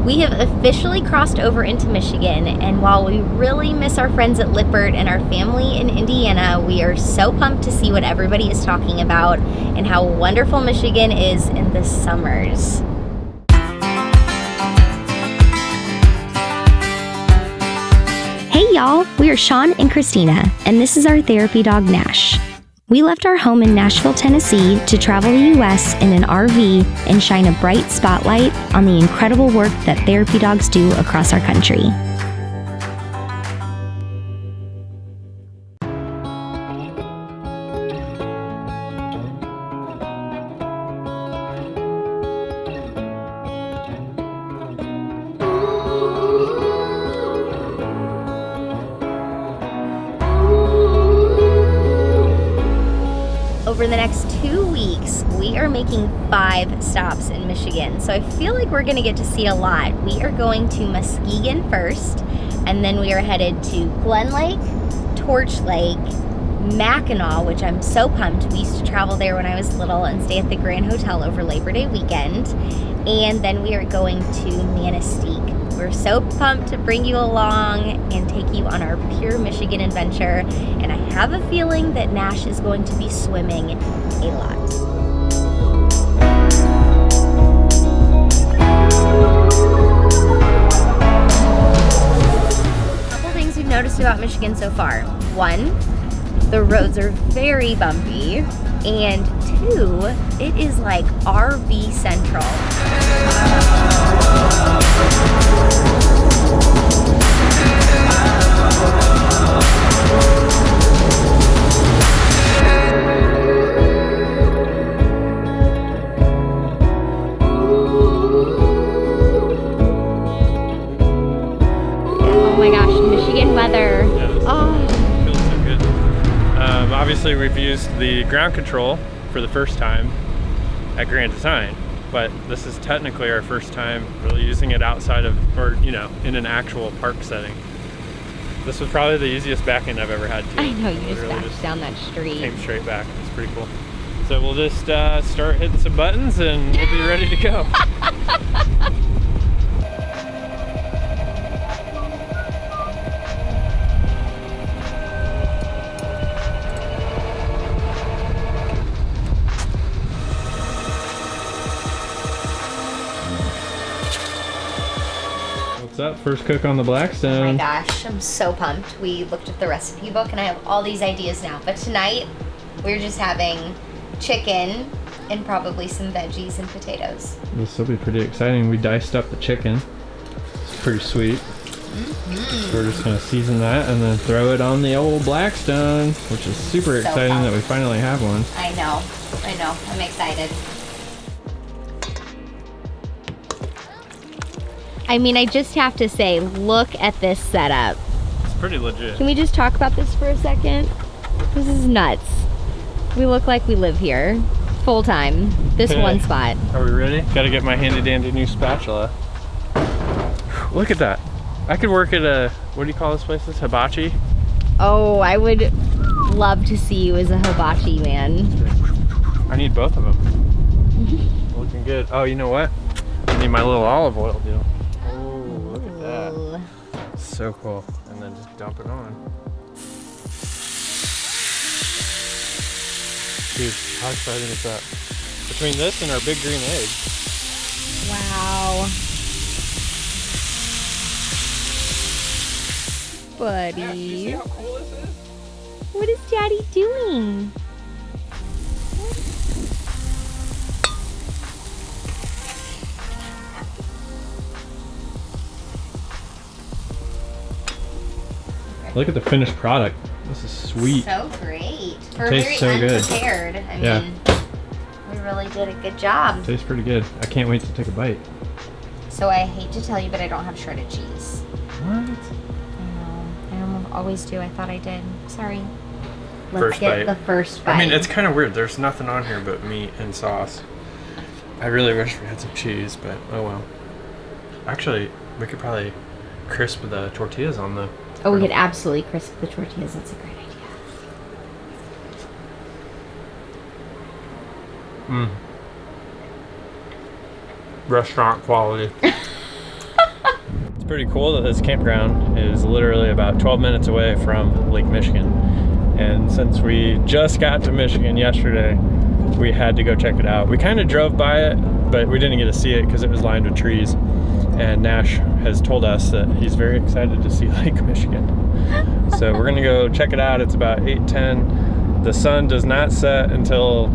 We have officially crossed over into Michigan, and while we really miss our friends at Lippert and our family in Indiana, we are so pumped to see what everybody is talking about and how wonderful Michigan is in the summers. Hey y'all, we are Sean and Christina, and this is our therapy dog Nash. We left our home in Nashville, Tennessee to travel the U.S. in an RV and shine a bright spotlight on the incredible work that therapy dogs do across our country. Over the next 2 weeks, we are making 5 stops in Michigan. So I feel like we're gonna get to see a lot. We are going to Muskegon first, and then we are headed to Glen Lake, Torch Lake, Mackinac, which I'm so pumped. We used to travel there when I was little and stay at the Grand Hotel over Labor Day weekend. And then we are going to Mackinac. We're so pumped to bring you along and take you on our pure Michigan adventure. And I have a feeling that Nash is going to be swimming a lot. A couple things we've noticed about Michigan so far. 1, the roads are very bumpy. And 2, it is like RV Central. Oh my gosh, Michigan weather. Yeah, feels so good. Obviously, we've used the ground control for the first time at Grand Design, but this is technically our first time really using it outside of, or in an actual park setting. This was probably the easiest back end I've ever had too. I know, you just backed down that street. Came straight back. It's pretty cool. So we'll just start hitting some buttons and we'll be ready to go. What's up? First cook on the Blackstone. Oh my gosh, I'm so pumped. We looked at the recipe book and I have all these ideas now. But tonight, we're just having chicken and probably some veggies and potatoes. This will be pretty exciting. We diced up the chicken. It's pretty sweet. So we're just gonna season that and then throw it on the old Blackstone, which is super exciting that we finally have one. I know, I'm excited. I mean, I just have to say, look at this setup. It's pretty legit. Can we just talk about this for a second? This is nuts. We look like we live here, full time, this one spot. Are we ready? Gotta get my handy dandy new spatula. Look at that. I could work at a, what do you call this place? This hibachi? Oh, I would love to see you as a hibachi man. I need both of them. Looking good. Oh, you know what? I need my little olive oil deal. Oh, look at that. So cool. And then just dump it on. Dude, how exciting is that? Between this and our big green egg. Wow. Buddy. Yeah, you see how cool this is? What is Daddy doing? Look at the finished product. This is sweet. So great. We're Tastes very so good. unprepared. I Yeah. mean, we really did a good job. Tastes pretty good. I can't wait to take a bite. So I hate to tell you, but I don't have shredded cheese. What? I know. I always do. I thought I did. Sorry. Let's First get bite. the first bite. I mean, it's kind of weird. There's nothing on here but meat and sauce. I really wish we had some cheese, but oh well. Actually, we could probably crisp the tortillas on the... Oh, we could absolutely crisp the tortillas. That's a great idea. Mmm. Restaurant quality. pretty cool that this campground is literally about 12 minutes away from Lake Michigan. And since we just got to Michigan yesterday, we had to go check it out. We kind of drove by it, but we didn't get to see it because it was lined with trees. And Nash has told us that he's very excited to see Lake Michigan. So we're gonna go check it out. It's about 8:10. The sun does not set until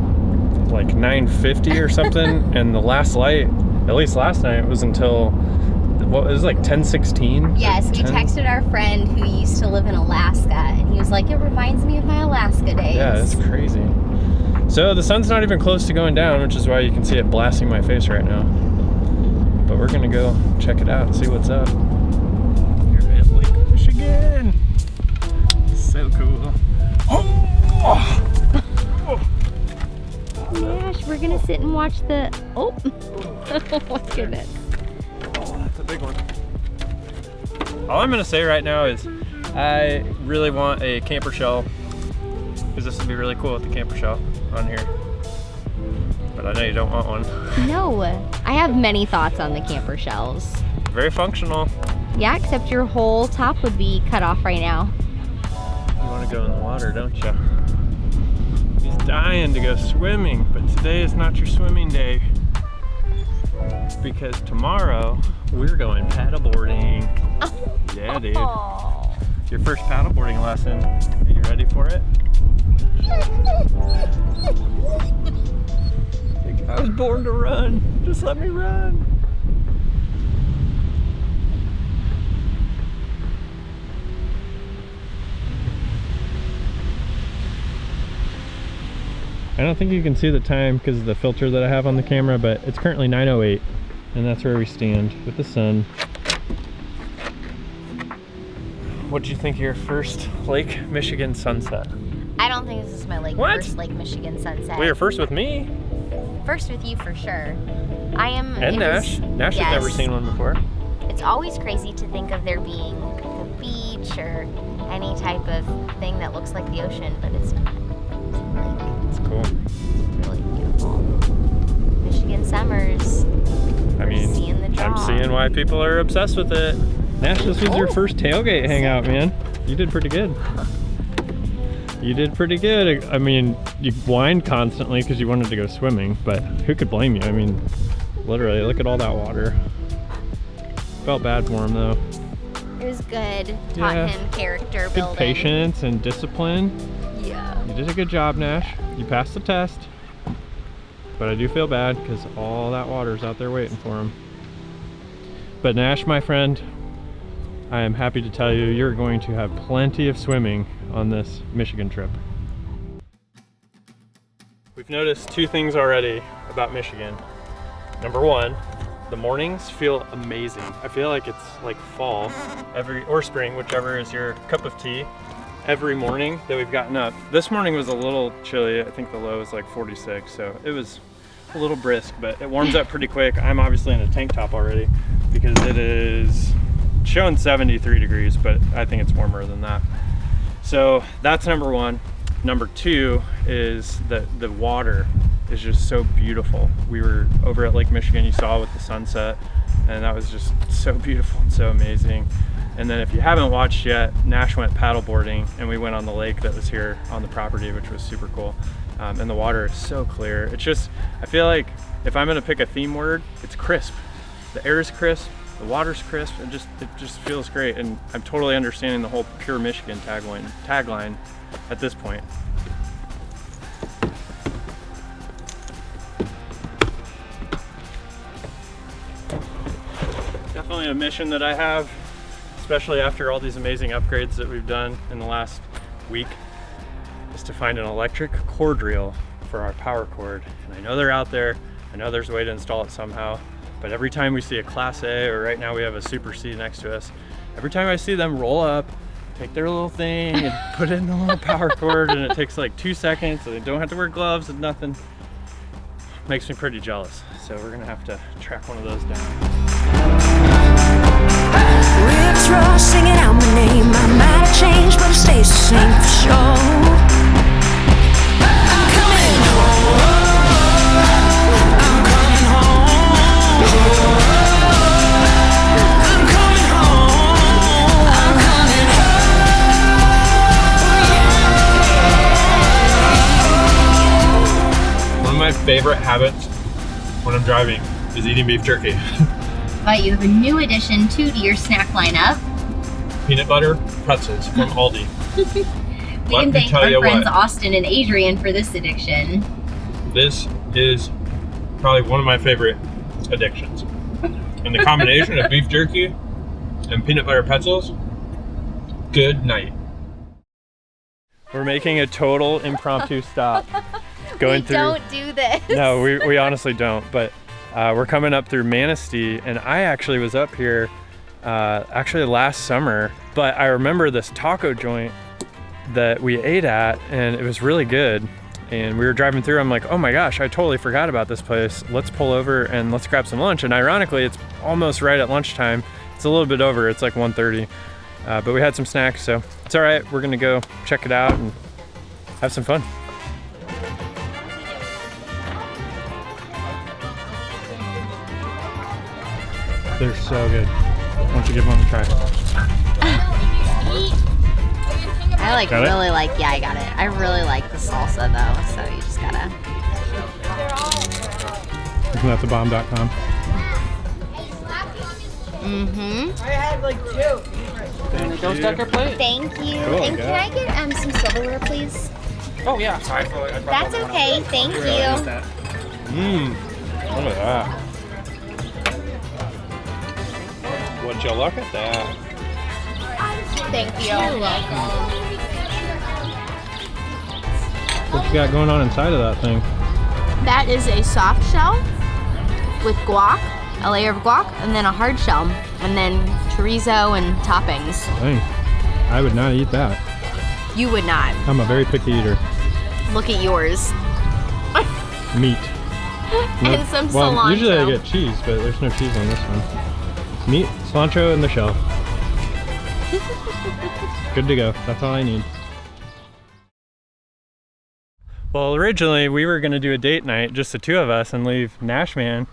like 9:50 or something. And the last light, at least last night, was until, what was it, like 10:16? Yes, we texted our friend who used to live in Alaska, and he was like, it reminds me of my Alaska days. Yeah, it's crazy. So the sun's not even close to going down, which is why you can see it blasting my face right now. But we're gonna go check it out and see what's up. Here at Lake Michigan. So cool. Oh! Nash, we're gonna sit and watch the, oh my goodness. Oh, that's a big one. All I'm gonna say right now is I really want a camper shell, because this would be really cool with the camper shell on here. But I know you don't want one. No, I have many thoughts on the camper shells. Very functional. Yeah, except your whole top would be cut off right now. You want to go in the water, don't you? He's dying to go swimming, but today is not your swimming day. Because tomorrow we're going paddleboarding. Yeah, dude. Your first paddleboarding lesson. Are you ready for it? I was born to run. Just let me run. I don't think you can see the time because of the filter that I have on the camera, but it's currently 9:08, and that's where we stand with the sun. What did you think of your first Lake Michigan sunset? I don't think this is my first Lake Michigan sunset. Well, you're first with me. First with you for sure. I am. And Nash. Nash has never seen one before. It's always crazy to think of there being a beach or any type of thing that looks like the ocean, but it's not. It's a lake. It's cool. It's really beautiful. Michigan summers. I mean, seeing the draw. I'm seeing why people are obsessed with it. Nash, this was your first tailgate hangout, man. You did pretty good. You did pretty good. I mean, you whined constantly because you wanted to go swimming, but who could blame you? I mean, literally, look at all that water. Felt bad for him though. It was good. Taught him character good building. Patience and discipline. Yeah. You did a good job, Nash. You passed the test. But I do feel bad because all that water's out there waiting for him. But Nash, my friend, I am happy to tell you, you're going to have plenty of swimming on this Michigan trip. We've noticed two things already about Michigan. Number one, the mornings feel amazing. I feel like it's like fall, or spring, whichever is your cup of tea, every morning that we've gotten up. This morning was a little chilly. I think the low was like 46, so it was a little brisk, but it warms up pretty quick. I'm obviously in a tank top already because it is showing 73 degrees, but I think it's warmer than that. So that's number one. Number two is that the water is just so beautiful. We were over at Lake Michigan, you saw with the sunset, and that was just so beautiful and so amazing. And then if you haven't watched yet, Nash went paddleboarding and we went on the lake that was here on the property, which was super cool. And the water is so clear. It's just, I feel like if I'm gonna pick a theme word, it's crisp. The air is crisp, the water's crisp, and it just feels great. And I'm totally understanding the whole Pure Michigan tagline at this point. Definitely a mission that I have, especially after all these amazing upgrades that we've done in the last week, is to find an electric cord reel for our power cord. And I know they're out there. I know there's a way to install it somehow, but every time we see a Class A, or right now we have a Super C next to us, every time I see them roll up, take their little thing and put it in the little power cord, and it takes like 2 seconds, and they don't have to wear gloves and nothing. Makes me pretty jealous. So we're gonna have to track one of those down. Rips Ross singing out my name. I might have changed, but it stays the same for sure. I'm coming home. I'm coming home. I'm coming home. favorite habits when I'm driving is eating beef jerky. But you have a new addition to your snack lineup. Peanut butter pretzels from Aldi. We can thank our friends Austin and Adrian for this addiction. This is probably one of my favorite addictions. And the combination of beef jerky and peanut butter pretzels, good night. We're making a total impromptu stop. Going through. Don't do this. No, we honestly don't. But we're coming up through Manistee, and I actually was up here actually last summer. But I remember this taco joint that we ate at, and it was really good. And we were driving through, I'm like, oh my gosh, I totally forgot about this place. Let's pull over and let's grab some lunch. And ironically, it's almost right at lunchtime. It's a little bit over, it's like 1:30. But we had some snacks, so it's all right. We're gonna go check it out and have some fun. They're so good. Why don't you give one a try? I like really like, yeah, I got it. I really like the salsa though, so you just gotta. Isn't that thebomb.com? Mm-hmm. I had like 2. Don't stack our plate. Thank you. Cool, And can I get some silverware, please? Oh yeah. That's okay. Thank you. Mmm. Look at that. Would you look at that? Thank you. You're welcome. What you got going on inside of that thing? That is a soft shell with guac, a layer of guac, and then a hard shell, and then chorizo and toppings. Dang. I would not eat that. You would not. I'm a very picky eater. Look at yours. Meat. And some well, cilantro. Usually I get cheese, but there's no cheese on this one. Meat, cilantro, and the shell. Good to go. That's all I need. Well, originally we were going to do a date night, just the two of us, and leave Nashman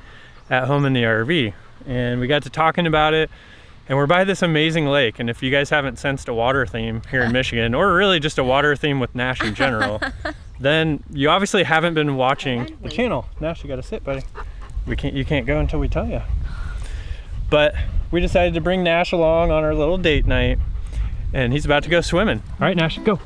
at home in the RV. And we got to talking about it, and we're by this amazing lake. And if you guys haven't sensed a water theme here in Michigan, or really just a water theme with Nash in general, then you obviously haven't been watching the channel. Nash, you got to sit, buddy. You can't go until we tell you. But we decided to bring Nash along on our little date night, and he's about to go swimming. All right, Nash, go.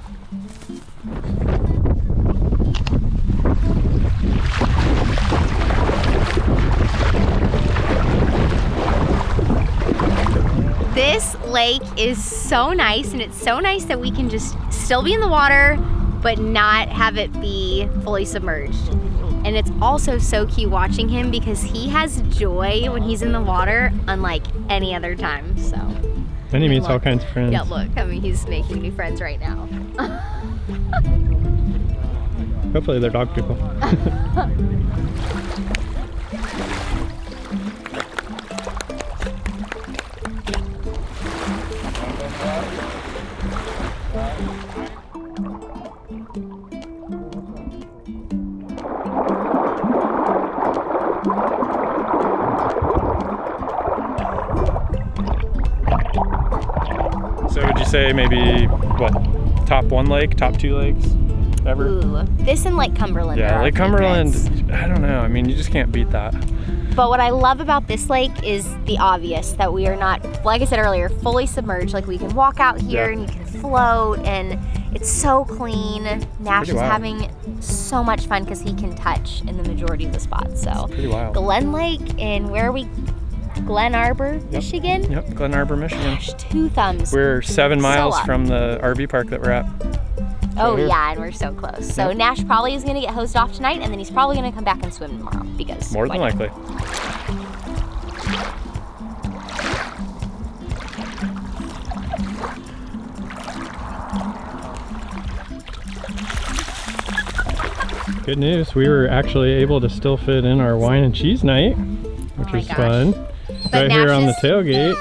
This lake is so nice, and it's so nice that we can just still be in the water, but not have it be fully submerged. And it's also so cute watching him because he has joy when he's in the water, unlike any other time, so. And he meets all kinds of friends. Yeah, look, I mean, he's making new friends right now. Hopefully they're dog people. So would you say maybe, what, top 1 lake, top 2 lakes ever? Ooh, this and Lake Cumberland. Yeah, are Lake our Cumberland, favorites. I don't know. I mean, you just can't beat that. But what I love about this lake is the obvious, that we are not, like I said earlier, fully submerged. Like we can walk out here and you can float, and it's so clean. Nash is having so much fun because he can touch in the majority of the spots. So Pretty wild. Glen Lake, and where are we? Glen Arbor, Michigan? Yep, Glen Arbor, Michigan. Gosh, 2 thumbs. We're 7 miles up. from the RV park that we're at. Oh here. yeah, and we're so close. So Yep. Nash probably is gonna get hosed off tonight, and then he's probably gonna come back and swim tomorrow because More than why not? likely. Good news, we were actually able to still fit in our wine and cheese night, which my was gosh. fun. But Right here Nash on the is- tailgate.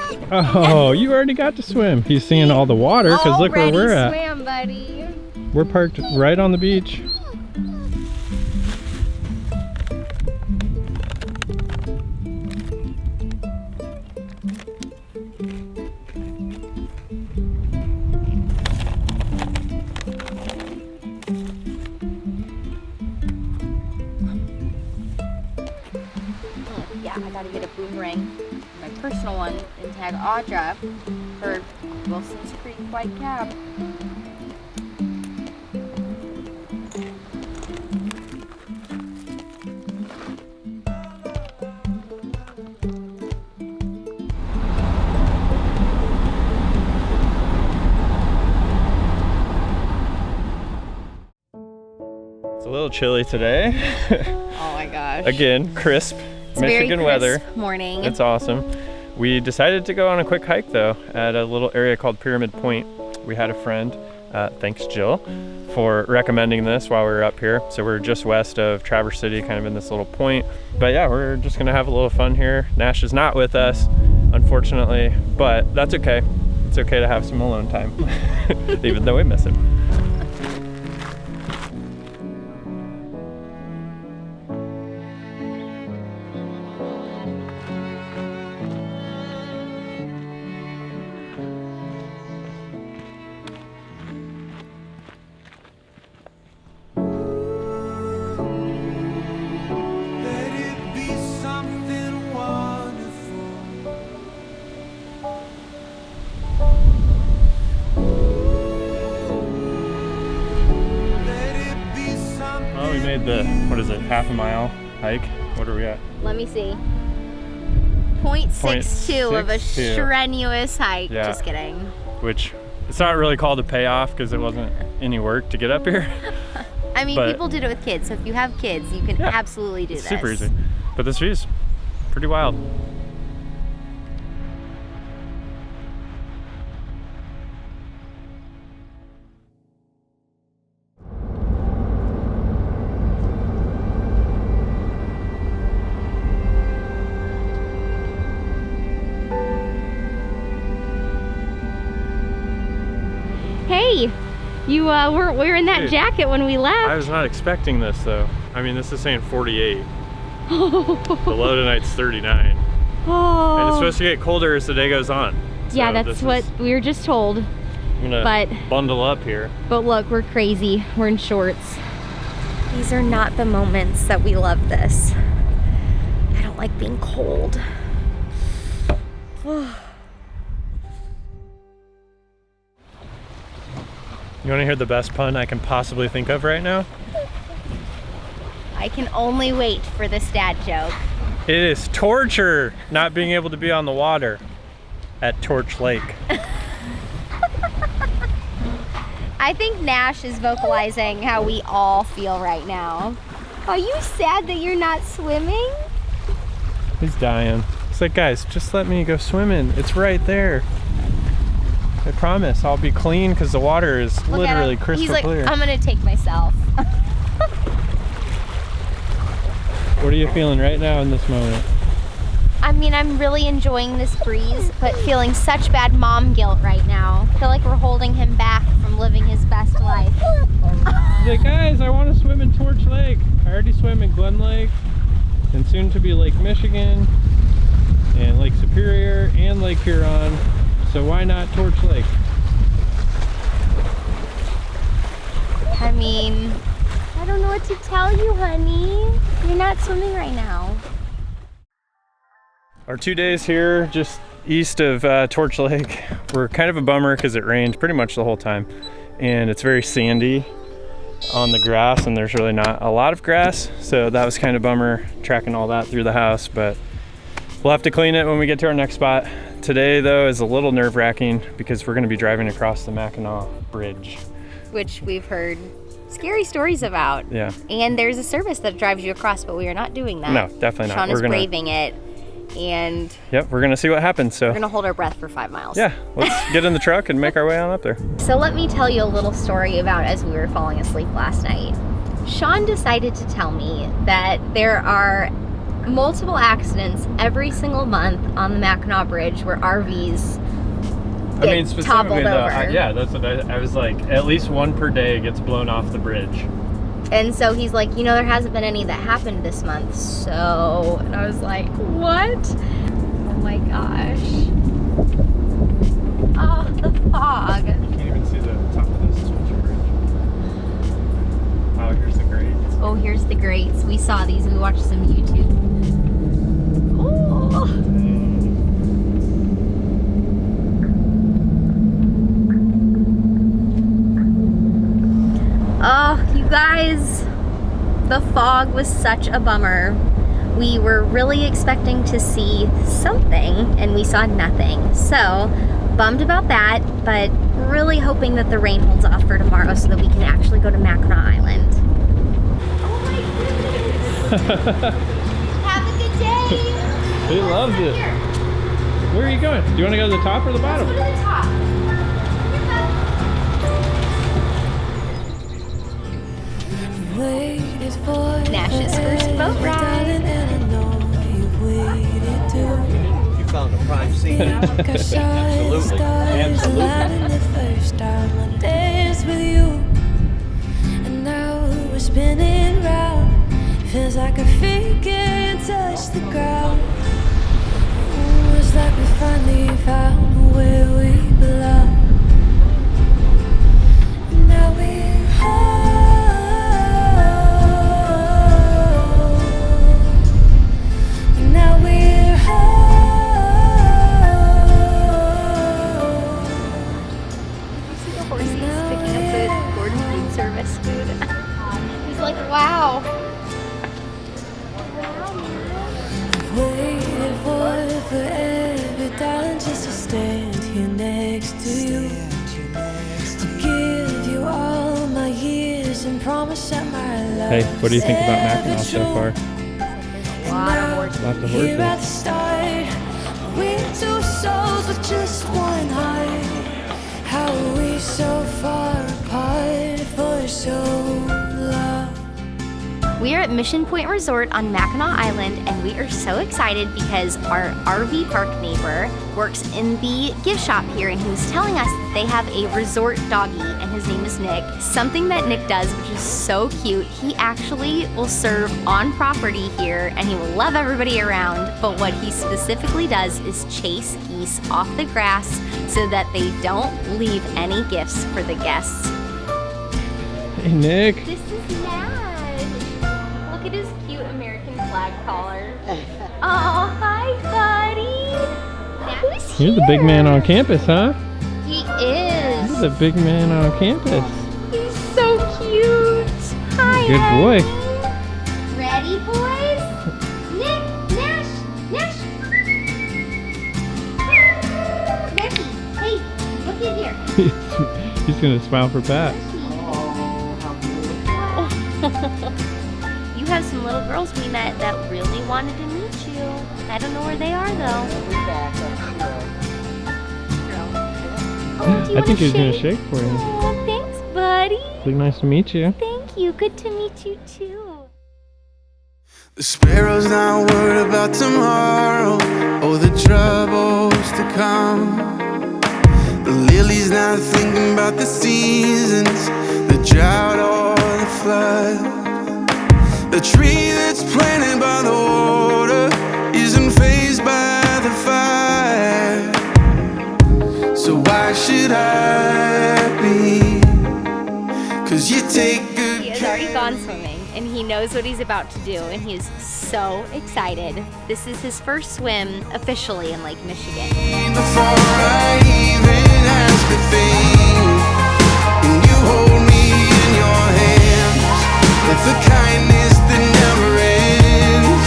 Oh, you already got to swim. He's seeing all the water because look where we're at. Swam, buddy. We're parked right on the beach. original one and tag Audra for Wilson's Creek White Cab. It's a little chilly today. Oh my gosh. Again, crisp It's Michigan very weather. crisp morning. It's awesome. We decided to go on a quick hike though at a little area called Pyramid Point. We had a friend, thanks Jill, for recommending this while we were up here. So we're just west of Traverse City, kind of in this little point. But yeah, we're just gonna have a little fun here. Nash is not with us, unfortunately, but that's okay. It's okay to have some alone time, even though we miss him. We made the, what is it, half a mile hike? What are we at? Let me see. 0.62 of a 0.62. strenuous hike. Yeah. Just kidding. Which, it's not really called a payoff because it wasn't any work to get up here. I mean, But- people did it with kids, so if you have kids, you can Yeah. absolutely do It's this. super easy. But this view's pretty wild. Hey, you weren't wearing that Dude, jacket when we left. I was not expecting this though. I mean, this is saying 48. The low tonight's 39. Oh. And it's supposed to get colder as the day goes on. Yeah, So that's this what is- we were just told. I'm gonna but- bundle up here. But look, we're crazy. We're in shorts. These are not the moments that we love this. I don't like being cold. You wanna hear the best pun I can possibly think of right now? I can only wait for this dad joke. It is torture not being able to be on the water at Torch Lake. I think Nash is vocalizing how we all feel right now. Are you sad that you're not swimming? He's dying. He's like, guys, just let me go swimming. It's right there. I promise I'll be clean because the water is Look at literally him. crystal He's like, clear. I'm gonna take myself. What are you feeling right now in this moment? I mean, I'm really enjoying this breeze, but feeling such bad mom guilt right now. I feel like we're holding him back from living his best life. He's like, guys, I want to swim in Torch Lake. I already swim in Glen Lake and soon to be Lake Michigan and Lake Superior and Lake Huron. So why not Torch Lake? I mean, I don't know what to tell you, honey. You're not swimming right now. Our 2 days here just east of Torch Lake were kind of a bummer because it rained pretty much the whole time. And it's very sandy on the grass and there's really not a lot of grass. So that was kind of a bummer tracking all that through the house, but we'll have to clean it when we get to our next spot. Today though is a little nerve-wracking because we're gonna be driving across the Mackinac Bridge. Which we've heard scary stories about. Yeah. And there's a service that drives you across, but we are not doing that. No, definitely not. Sean is We're gonna- braving it, and Yep, we're gonna see what happens. So we're gonna hold our breath for 5 miles. yeah, let's get in the truck and make our way on up there. So let me tell you a little story about as we were falling asleep last night. Sean decided to tell me that there are multiple accidents every single month on the Mackinac Bridge where RVs I mean, get specifically toppled though, over. yeah, that's what I was like, at least one per day gets blown off the bridge. And so he's like, you know, there hasn't been any that happened this month. So, and I was like, what? Oh my gosh. Oh, the fog. You can't even see the top of this bridge. Oh, here's the grades. Oh, here's the grates. We saw these. We watched some YouTube. Oh. guys, the fog was such a bummer. We were really expecting to see something and we saw nothing. So bummed about that, but really hoping that the rain holds off for tomorrow so that we can actually go to Mackinac Island. Oh my goodness! Have a good day! He loves it. Where are you going? Do you want to go to the top or the bottom? Let's go to the top. Nash's first boat ride. You found a prime scene. Absolutely. The first time I danced with you, and now we're spinning round. Feels like a figure touch the ground. It's like we finally found where we belong. And now we're home. And now we're home. You see the horses picking up the Gordon food service food? He's like, wow. Waited for forever, darling, just to stand here next to you. I'll give you all my years and promise that my love. Hey, what do you think about Mackinac so far? Lot of horses. Lots of Here at the horses. start, we're two souls with just one heart. How are we so far apart for so long? We are at Mission Point Resort on Mackinac Island, and we are so excited because our RV park neighbor works in the gift shop here, and he was telling us that they have a resort doggy, and his name is Nick. Something that Nick does, which is so cute, he actually will serve on property here, and he will love everybody around, but what he specifically does is chase geese off the grass so that they don't leave any gifts for the guests. Hey, Nick. This is Nash. Look at his cute American flag collar. Oh, hi, buddy. Who's here? You're the big man on campus, huh? He is. You're the big man on campus. He's so cute. Hi, Good boy. Eddie. Ready, boys? Nick, Nash, Nash. Nessie, hey, look in here. He's gonna smile for Pat. You have some little girls we met that really wanted to meet you. I don't know where they are though. Oh, do you I think wanna he's gonna shake for you. Oh, thanks, buddy. Really nice to meet you. Thank you. Good to meet you too. The sparrow's not worried about tomorrow or the troubles to come. The lily's not thinking about the seasons, the drought or the flood. The tree that's planted by the water isn't fazed by the fire. So why should I be? 'Cause you take good He has already gone swimming and he knows what he's about to do and he is so excited. This is his first swim officially in Lake Michigan. before I even ask a thing. And you hold me in your hands with a kindness that never ends.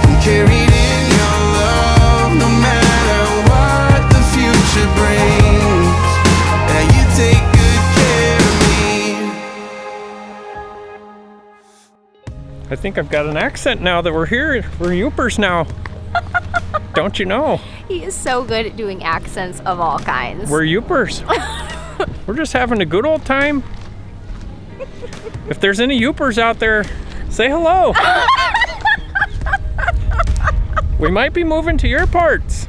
I'm carried in your love no matter what the future brings. Yeah, you take good care of me. I think I've got an accent now that we're here. We're Yoopers now. Don't you know? He is so good at doing accents of all kinds. We're Yoopers. We're just having a good old time. If there's any Yoopers out there, say hello. We might be moving to your parts.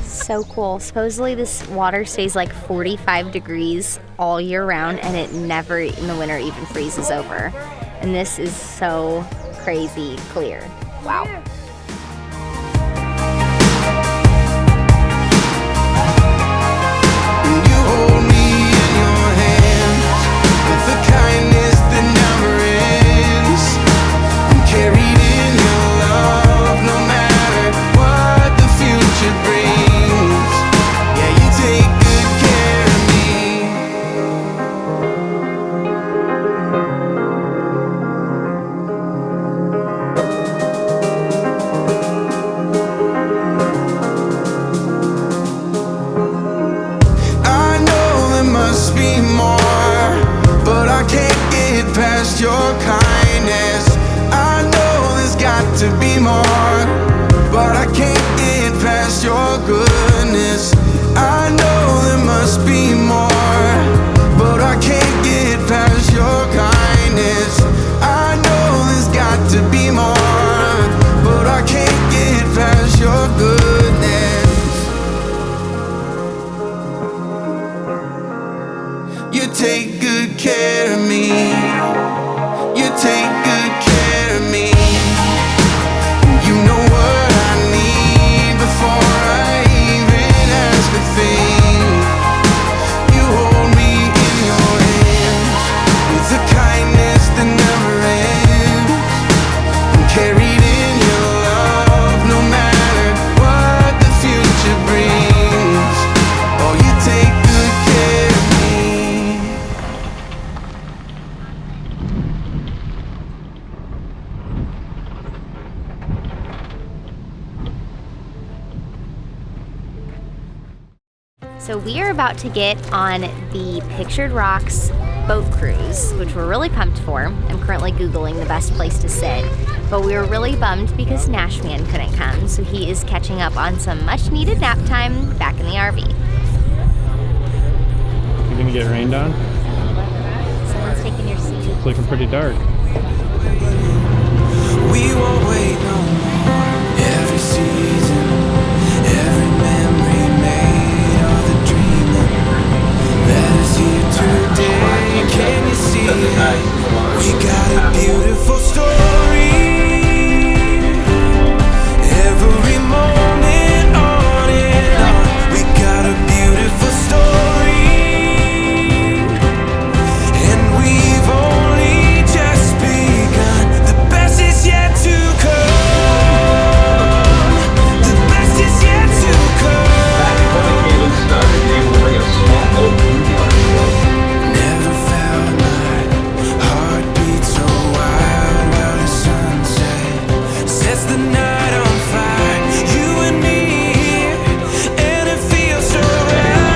So cool. Supposedly this water stays like 45 degrees all year round and it never in the winter even freezes over. And this is so crazy clear. Wow. And you hold me in your hands with a kindness that never ends. I'm carried in your love no matter what the future brings. Yeah, you take good care of me. to be more, but I can't get past your goodness. I know there must be more, but I can't get past your kindness. I know there's got to be more, but I can't get past your goodness. You take good care of me. You take good care of me. You know what I need before I even ask a thing. You hold me in your hands with a kindness that never ends. I'm carried in your love no matter what the future brings. Oh, you take good care of me. So we are about to get on the Pictured Rocks boat cruise, which we're really pumped for. I'm currently Googling the best place to sit, but we were really bummed because Nashman couldn't come, so he is catching up on some much needed nap time back in the RV. You're gonna get rained on? Someone's taking your seat. It's looking pretty dark. We won't wait no more. Every season, every memory made, all the dreaming that is here today. Can you see it? We got a beautiful story. Every moment on and on. We got a beautiful story. And we've only just begun. The best is yet to come. The best is yet to come. Never felt my heart beat so wild while the sunset sets the night on fire. You and me here, and it feels so right.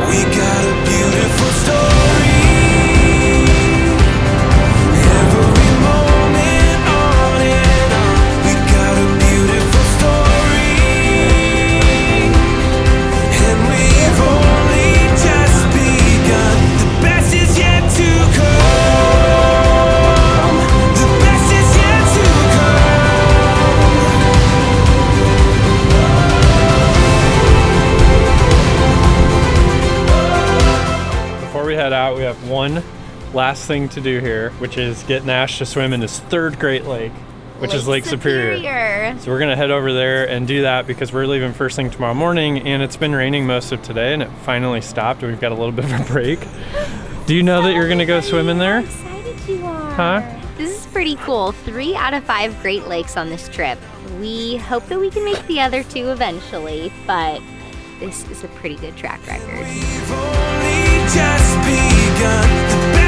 We got a beautiful story. Every moment on and on. We got a beautiful story. And we've only just begun. The best is yet to come. The best is yet to come. Before we head out, we have one last thing to do here, which is get Nash to swim in his third Great Lake, which is Lake Superior. So we're gonna head over there and do that because we're leaving first thing tomorrow morning, and it's been raining most of today, and it finally stopped, and we've got a little bit of a break. Do you know that you're gonna go swim in there? How excited you are. Huh? This is pretty cool. 3 out of 5 Great Lakes on this trip. We hope that we can make the other 2 eventually, but this is a pretty good track record. We've only just begun. The